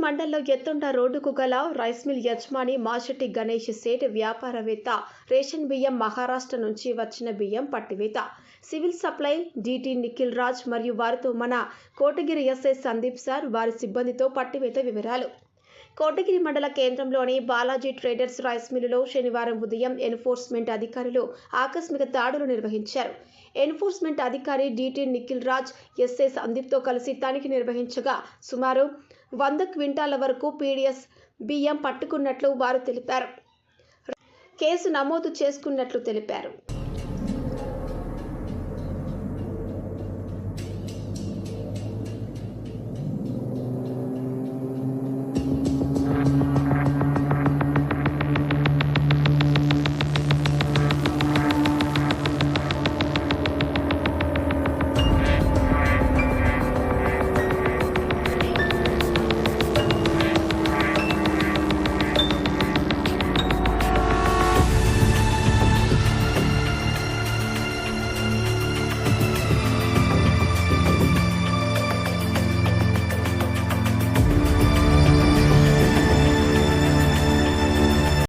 మండలంలో ఎత్తుండ రోడ్డుకు గల రైస్ మిల్ యజమాని మాచెట్టి గణేష్ సేట్ వ్యాపారవేత్త రేషన్ బియ్యం మహారాష్ట్ర నుంచి వచ్చిన బియ్యం పట్టివేత civil supply DT Nikhil Raj మరియు వారితో మన కోటగిరి ఎస్ఐ సందీప్ సార్ వారి సిబ్బందితో పట్టివేత వివరాలు. కోటగిరి మండల కేంద్రంలోని బాలాజీ ట్రేడర్స్ రైస్ మిల్లులో శనివారం ఉదయం ఎన్ఫోర్స్మెంట్ అధికారులు ఆకస్మిక దాడులు నిర్వహించారు. ఎన్ఫోర్స్మెంట్ అధికారి డిటి నిఖిల్ రాజ్ ఎస్ఐ సందీప్తో కలిసి తనిఖీ నిర్వహించగా సుమారు 100 క్వింటాల వరకు పీడిఎస్ బియ్యం పట్టుకున్నట్లు వారు తెలిపారు. కేసు నమోదు చేసుకున్నట్లు తెలిపారు.